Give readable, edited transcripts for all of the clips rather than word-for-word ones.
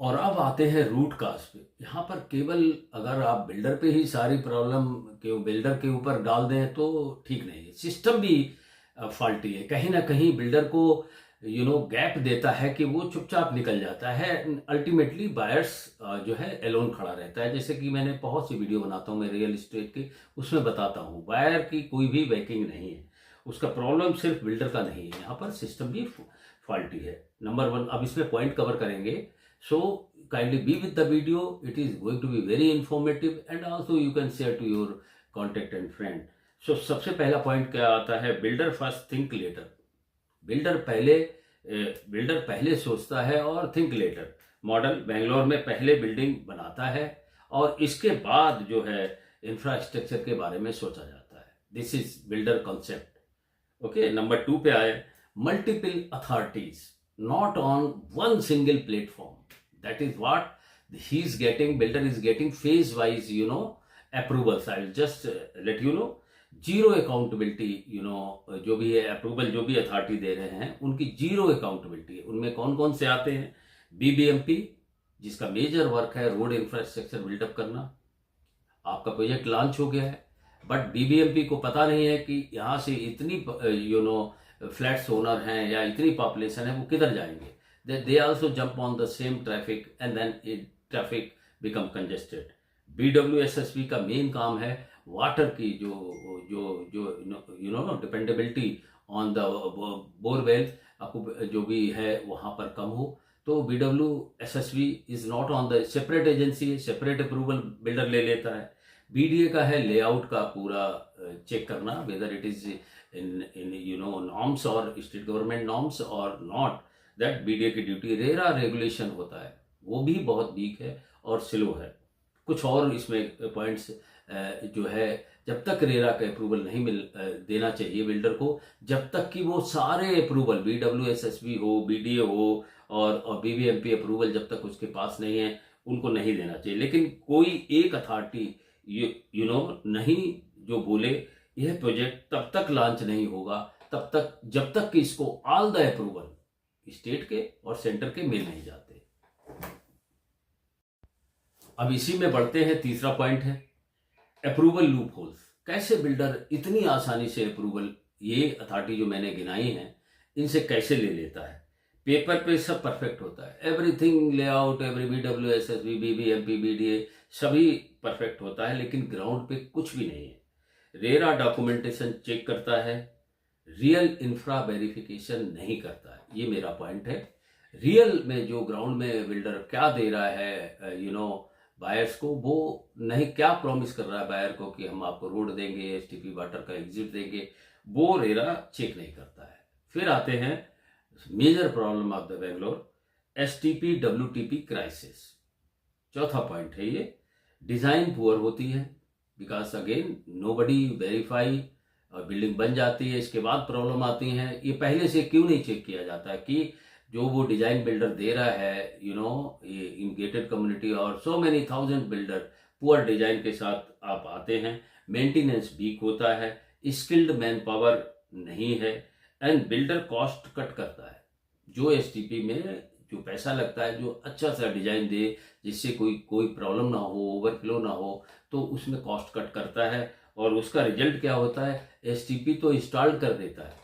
और अब आते हैं रूट काज पे। यहाँ पर केवल अगर आप बिल्डर पे ही सारी प्रॉब्लम के बिल्डर के ऊपर डाल दें तो ठीक नहीं है, सिस्टम भी फॉल्टी है। कहीं ना कहीं बिल्डर को गैप देता है कि वो चुपचाप निकल जाता है। अल्टीमेटली बायर्स जो है एलोन खड़ा रहता है। जैसे कि मैंने बहुत सी वीडियो बनाता हूँ मैं रियल एस्टेट की, उसमें बताता हूँ बायर की कोई भी बैकिंग नहीं है। उसका प्रॉब्लम सिर्फ बिल्डर का नहीं है, यहाँ पर सिस्टम भी फॉल्टी है। नंबर वन, अब इसमें पॉइंट कवर करेंगे। So kindly be with the video. It is going to be very informative and also you can share to your contact and friend. So सबसे पहला पॉइंट क्या आता है, builder first think later. Builder पहले सोचता है और थिंक लेटर। मॉडल बेंगलोर में पहले बिल्डिंग बनाता है और इसके बाद जो है इंफ्रास्ट्रक्चर के बारे में सोचा जाता है। This is builder concept. Okay, number 2 पे आए, multiple authorities not on one single platform. That is what builder is getting phase wise, approvals. I'll just let you know. Zero accountability, जो भी है अप्रूवल, जो भी अथॉरिटी दे रहे हैं उनकी जीरो अकाउंटेबिलिटी है। उनमें कौन कौन से आते हैं, बीबीएमपी जिसका मेजर वर्क है रोड इंफ्रास्ट्रक्चर बिल्डअप करना। आपका प्रोजेक्ट लॉन्च हो गया है बट बीबीएमपी को पता नहीं है कि यहाँ से इतनी फ्लैट्स ओनर हैं या इतनी पॉपुलेशन है, वो किधर जाएंगे। They also jump on the same traffic and then traffic become congested. BWSSB का मेन काम है वाटर की जो जो जो डिपेंडेबिलिटी ऑन द बोरवेल आपको जो भी है वहां पर कम हो। तो BWSSB is not on the separate agency, separate approval builder ले लेता है। बीडीए का है लेआउट का पूरा चेक करना, whether it is in norms और स्टेट गवर्नमेंट नॉर्म्स और नॉट। दैट बीडीए की ड्यूटी। रेरा रेगुलेशन होता है, वो भी बहुत वीक है और स्लो है। कुछ और इसमें पॉइंट्स जो है, जब तक रेरा का अप्रूवल नहीं देना चाहिए बिल्डर को, जब तक कि वो सारे अप्रूवल बीडब्ल्यूएसएसबी हो, बीडीए हो और बीबीएमपी अप्रूवल जब तक उसके पास नहीं है उनको नहीं देना चाहिए। लेकिन कोई एक अथॉरिटी नहीं जो बोले यह प्रोजेक्ट तब तक लॉन्च नहीं होगा तब तक जब तक कि इसको ऑल द अप्रूवल स्टेट के और सेंटर के मिल नहीं जाते। अब इसी में बढ़ते हैं, तीसरा पॉइंट है अप्रूवल लूप होल्स। कैसे बिल्डर इतनी आसानी से अप्रूवल, ये अथॉरिटी जो मैंने गिनाई है इनसे कैसे ले लेता है। पेपर पे सब परफेक्ट होता है, everything layout, every BWSSB, BBMP, BDA सभी परफेक्ट होता है, लेकिन ग्राउंड पे कुछ भी नहीं है। रेरा डॉक्यूमेंटेशन चेक करता है, रियल इंफ्रा वेरिफिकेशन नहीं करता है। ये मेरा पॉइंट है। रियल में जो ग्राउंड में बिल्डर क्या दे रहा है बायर्स को, वो नहीं क्या प्रॉमिस कर रहा है बायर को कि हम आपको रोड देंगे, एसटीपी वाटर का एग्जिट देंगे, वो रेरा चेक नहीं करता है। फिर आते हैं major problem of the Bangalore, STP WTP crisis. चौथा पॉइंट है ये, डिजाइन पुअर होती है बिकॉज अगेन नोबडी वेरीफाई, और बिल्डिंग बन जाती है इसके बाद प्रॉब्लम आती है। ये पहले से क्यों नहीं चेक किया जाता है कि जो वो डिजाइन बिल्डर दे रहा है ये इन गेटेड कम्युनिटी और so many thousand builder poor design के साथ आप आते हैं, मेंटेनेंस वीक होता है, स्किल्ड मैन पावर नहीं है एंड बिल्डर कॉस्ट कट करता है। जो एसटीपी में जो पैसा लगता है, जो अच्छा सा डिजाइन दे जिससे कोई प्रॉब्लम ना हो, ओवरफ्लो ना हो, तो उसमें कॉस्ट कट करता है और उसका रिजल्ट क्या होता है, एसटीपी तो इंस्टॉल कर देता है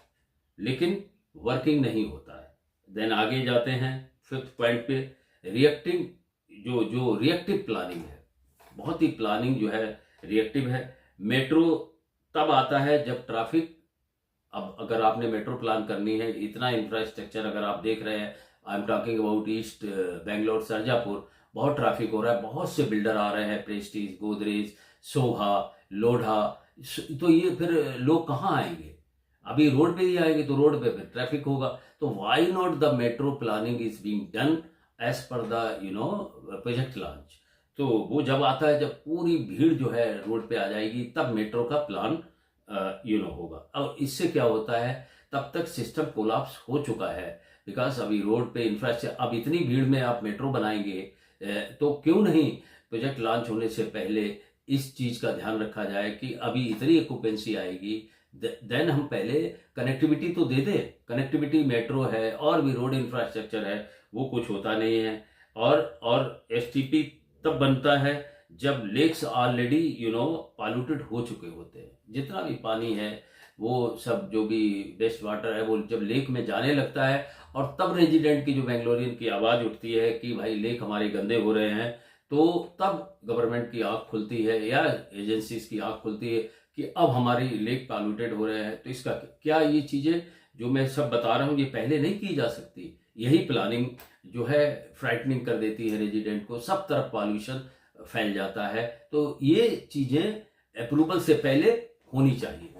लेकिन वर्किंग नहीं होता है। देन आगे जाते हैं फिफ्थ पॉइंट पे, रिएक्टिव जो रिएक्टिव प्लानिंग है, बहुत ही प्लानिंग जो है रिएक्टिव है। मेट्रो तब आता है जब ट्रैफिक, अब अगर आपने मेट्रो प्लान करनी है, इतना इंफ्रास्ट्रक्चर अगर आप देख रहे हैं, I am talking about east Bangalore Sarjapur, बहुत ट्रैफिक हो रहा है, बहुत से बिल्डर आ रहे हैं, प्रेस्टीज, गोदरेज, शोभा, लोढ़ा, तो ये फिर लोग कहाँ आएंगे, अभी रोड पे ही आएंगे तो रोड पे फिर ट्रैफिक होगा। तो why not the metro planning is being done as per the project launch. तो वो जब आता है जब पूरी भीड़ जो है रोड पे आ जाएगी तब मेट्रो का प्लान होगा। अब इससे क्या होता है, तब तक सिस्टम कोलैप्स हो चुका है बिकॉज अभी रोड पे इंफ्रास्ट्रक्चर, अब इतनी भीड़ में आप मेट्रो बनाएंगे तो क्यों नहीं प्रोजेक्ट लॉन्च होने से पहले इस चीज का ध्यान रखा जाए कि अभी इतनी ऑक्यूपेंसी आएगी, देन हम पहले कनेक्टिविटी तो दे दें। कनेक्टिविटी मेट्रो है और भी रोड इंफ्रास्ट्रक्चर है, वो कुछ होता नहीं है। और एसटीपी तब बनता है जब लेक्स ऑलरेडी पॉल्यूटेड हो चुके होते हैं। जितना भी पानी है वो सब जो भी वेस्ट वाटर है वो जब लेक में जाने लगता है, और तब रेजिडेंट की जो बेंगलोरियन की आवाज़ उठती है कि भाई लेक हमारे गंदे हो रहे हैं, तो तब गवर्नमेंट की आंख खुलती है या एजेंसीज की आंख खुलती है कि अब हमारी लेक पॉल्यूटेड हो रहे हैं। तो इसका क्या, ये चीज़ें जो मैं सब बता रहा हूँ ये पहले नहीं की जा सकती। यही प्लानिंग जो है फ्राइटनिंग कर देती है रेजिडेंट को, सब तरफ पॉल्यूशन फैल जाता है। तो ये चीज़ें अप्रूवल से पहले होनी चाहिए।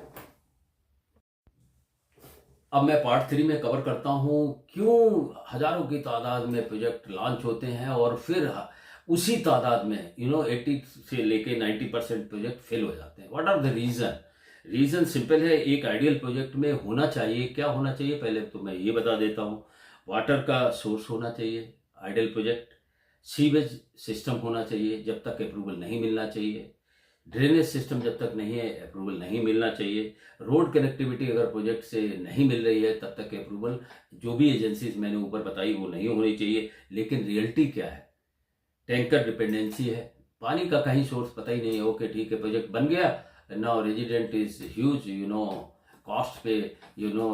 अब मैं पार्ट 3 में कवर करता हूँ क्यों हजारों की तादाद में प्रोजेक्ट लॉन्च होते हैं और फिर उसी तादाद में 80 से लेके 90% प्रोजेक्ट फेल हो जाते हैं। What are the reason? Reason simple है। एक आइडियल प्रोजेक्ट में होना चाहिए, क्या होना चाहिए पहले तो मैं ये बता देता हूँ। वाटर का सोर्स होना चाहिए आइडियल प्रोजेक्ट, सीवेज सिस्टम होना चाहिए, जब तक अप्रूवल नहीं मिलना चाहिए। ड्रेनेज सिस्टम जब तक नहीं है अप्रूवल नहीं मिलना चाहिए। रोड कनेक्टिविटी अगर प्रोजेक्ट से नहीं मिल रही है तब तक अप्रूवल, जो भी एजेंसीज मैंने ऊपर बताई वो नहीं होनी चाहिए। लेकिन रियलिटी क्या है? टैंकर डिपेंडेंसी है, पानी का कहीं सोर्स पता ही नहीं है। ओके ठीक है, प्रोजेक्ट बन गया, now resident is huge cost pay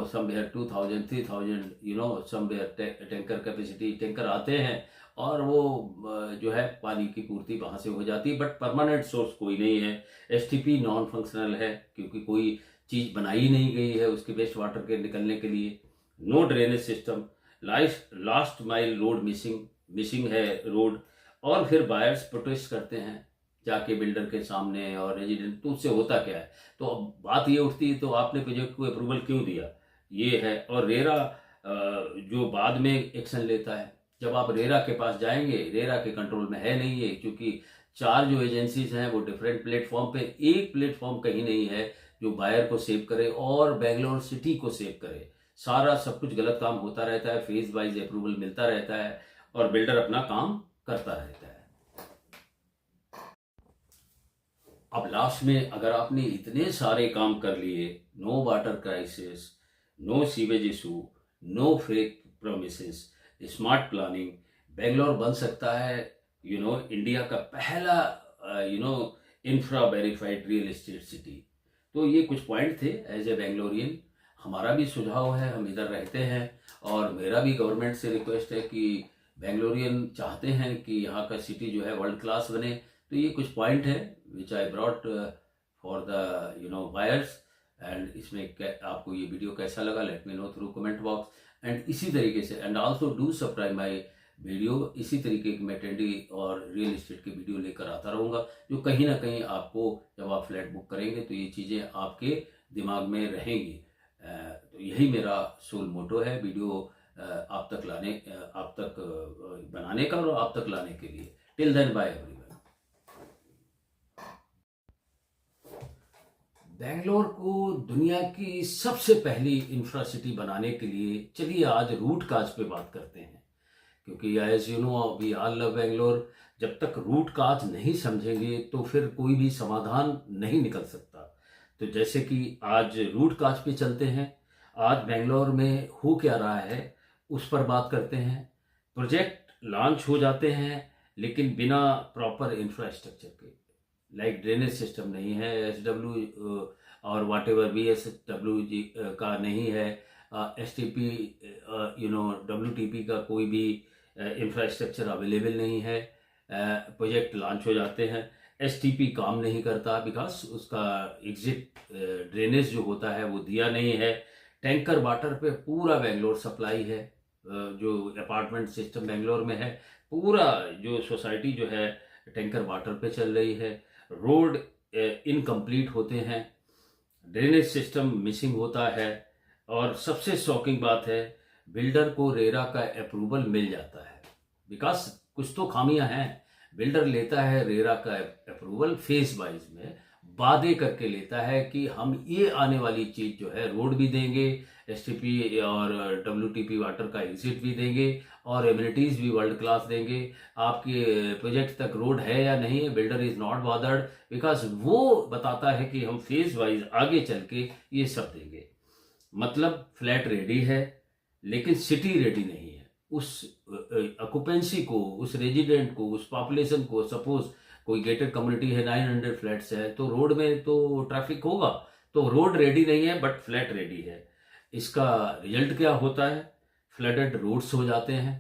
somewhere 2000 3000 somewhere tanker capacity, tanker आते हैं और वो जो है पानी की पूर्ति वहाँ से हो जाती है, बट परमानेंट सोर्स कोई नहीं है। एसटीपी नॉन फंक्शनल है क्योंकि कोई चीज़ बनाई नहीं गई है उसके वेस्ट वाटर के निकलने के लिए। No drainage system, last mile road missing है रोड। और फिर बायर्स प्रोटेस्ट करते हैं जाके बिल्डर के सामने और रेजिडेंट, तो उससे होता क्या है? तो अब बात ये उठती है तो आपने प्रोजेक्ट को अप्रूवल क्यों दिया, ये है। और रेरा जो बाद में एक्शन लेता है, जब आप रेरा के पास जाएंगे, रेरा के कंट्रोल में है नहीं है, क्योंकि 4 जो एजेंसीज हैं वो डिफरेंट प्लेटफॉर्म पे, एक प्लेटफॉर्म कहीं नहीं है जो बायर को सेव करे और बेंगलोर सिटी को सेव करे। सारा सब कुछ गलत काम होता रहता है, फेज वाइज अप्रूवल मिलता रहता है और बिल्डर अपना काम करता रहता है। अब लास्ट में अगर आपने इतने सारे काम कर लिए, no water crisis, no sewage issue, no fake promises, smart planning, Bangalore बन सकता है इंडिया का पहला infra verified real estate city. तो ये कुछ पॉइंट थे एज ए बेंगलोरियन। हमारा भी सुझाव है, हम इधर रहते हैं और मेरा भी गवर्नमेंट से रिक्वेस्ट है कि बेंगलोरियन चाहते हैं कि यहाँ का सिटी जो है वर्ल्ड क्लास बने। तो ये कुछ पॉइंट है which I brought for the buyers. And इसमें आपको ये वीडियो कैसा लगा, let me know through comment box. And इसी तरीके से and also do subscribe my video. इसी तरीके की मैं ट्रेंडी और रियल एस्टेट की वीडियो लेकर आता रहूँगा, जो कहीं ना कहीं आपको जब आप फ्लैट बुक करेंगे तो ये चीज़ें आपके दिमाग में रहेंगी। तो यही मेरा सोल मोटो है वीडियो आप तक बनाने का और आप तक लाने के लिए। Till then bye everyone. Bangalore को दुनिया की सबसे पहली इंफ्रा सिटी बनाने के लिए चलिए आज रूट काज पे बात करते हैं, क्योंकि as you know we all love Bangalore. जब तक रूट काज नहीं समझेंगे तो फिर कोई भी समाधान नहीं निकल सकता। तो जैसे कि आज रूट काज पे चलते हैं, आज बेंगलोर में हो क्या रहा है उस पर बात करते हैं। प्रोजेक्ट लॉन्च हो जाते हैं लेकिन बिना प्रॉपर इंफ्रास्ट्रक्चर के, लाइक ड्रेनेज सिस्टम नहीं है, SW और वाट एवर BSW का नहीं है, STP WTP का कोई भी इंफ्रास्ट्रक्चर अवेलेबल नहीं है। प्रोजेक्ट लॉन्च हो जाते हैं, STP काम नहीं करता बिकॉज उसका एग्जिट ड्रेनेज जो होता है वो दिया नहीं है। टैंकर वाटर पे पूरा बेंगलोर सप्लाई है, जो अपार्टमेंट सिस्टम बेंगलोर में है पूरा जो सोसाइटी जो है टैंकर वाटर पे चल रही है। रोड इनकम्प्लीट होते हैं, ड्रेनेज सिस्टम मिसिंग होता है, और सबसे शॉकिंग बात है बिल्डर को रेरा का अप्रूवल मिल जाता है बिकॉज कुछ तो खामियां हैं। बिल्डर लेता है रेरा का अप्रूवल फेज वाइज में, वादे करके लेता है कि हम ये आने वाली चीज़ जो है रोड भी देंगे, STP और WTP वाटर का एग्जिट भी देंगे और एमिनिटीज़ भी वर्ल्ड क्लास देंगे। आपके प्रोजेक्ट तक रोड है या नहीं, builder is not bothered because वो बताता है कि हम फेज वाइज आगे चल के ये सब देंगे। मतलब फ्लैट रेडी है लेकिन सिटी रेडी नहीं है। उस ऑक्यूपेंसी को, उस रेजिडेंट को, उस पॉपुलेशन को, सपोज कोई गेटेड कम्युनिटी है, 900 फ्लैट्स है, तो रोड में तो ट्रैफिक होगा। तो रोड रेडी नहीं है बट फ्लैट रेडी है। इसका रिजल्ट क्या होता है? फ्लडेड रोड्स हो जाते हैं।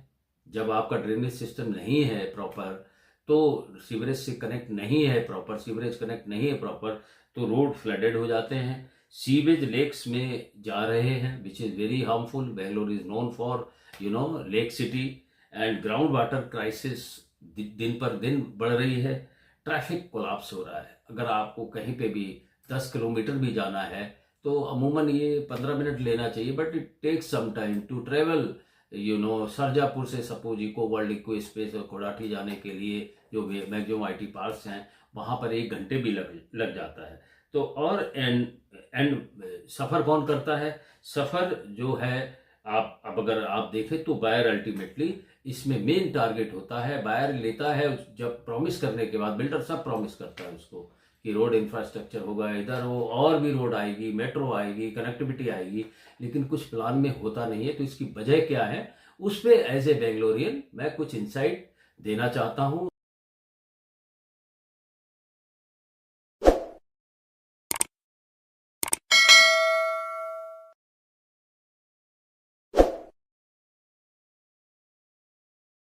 जब आपका ड्रेनेज सिस्टम नहीं है प्रॉपर, तो सीवरेज से कनेक्ट नहीं है प्रॉपर, सीवरेज कनेक्ट नहीं है प्रॉपर, तो रोड फ्लडेड हो जाते हैं। सीवेज लेक्स में जा रहे हैं, which is very harmful. Bangalore is known for lake city, and ground water crisis दिन पर दिन बढ़ रही है। ट्रैफिक कोलैप्स हो रहा है। अगर आपको कहीं पे भी 10 किलोमीटर भी जाना है तो अमूमन ये 15 मिनट लेना चाहिए, but it takes some time to travel. Sarjapur से suppose eco world, eco space और कोडाठी जाने के लिए जो मैक्सिमम IT पार्क्स हैं, वहाँ पर 1 घंटे भी लग जाता है। तो और एंड सफ़र कौन करता है? सफ़र जो है, आप अब अगर आप देखें तो बायर अल्टीमेटली इसमें मेन टारगेट होता है। बायर लेता है, जब प्रॉमिस करने के बाद बिल्डर सब प्रॉमिस करता है उसको कि रोड इंफ्रास्ट्रक्चर होगा, इधर वो और भी रोड आएगी, मेट्रो आएगी, कनेक्टिविटी आएगी, लेकिन कुछ प्लान में होता नहीं है। तो इसकी वजह क्या है, उस पर एज ए बेंगलोरियन मैं कुछ इंसाइट देना चाहता हूँ।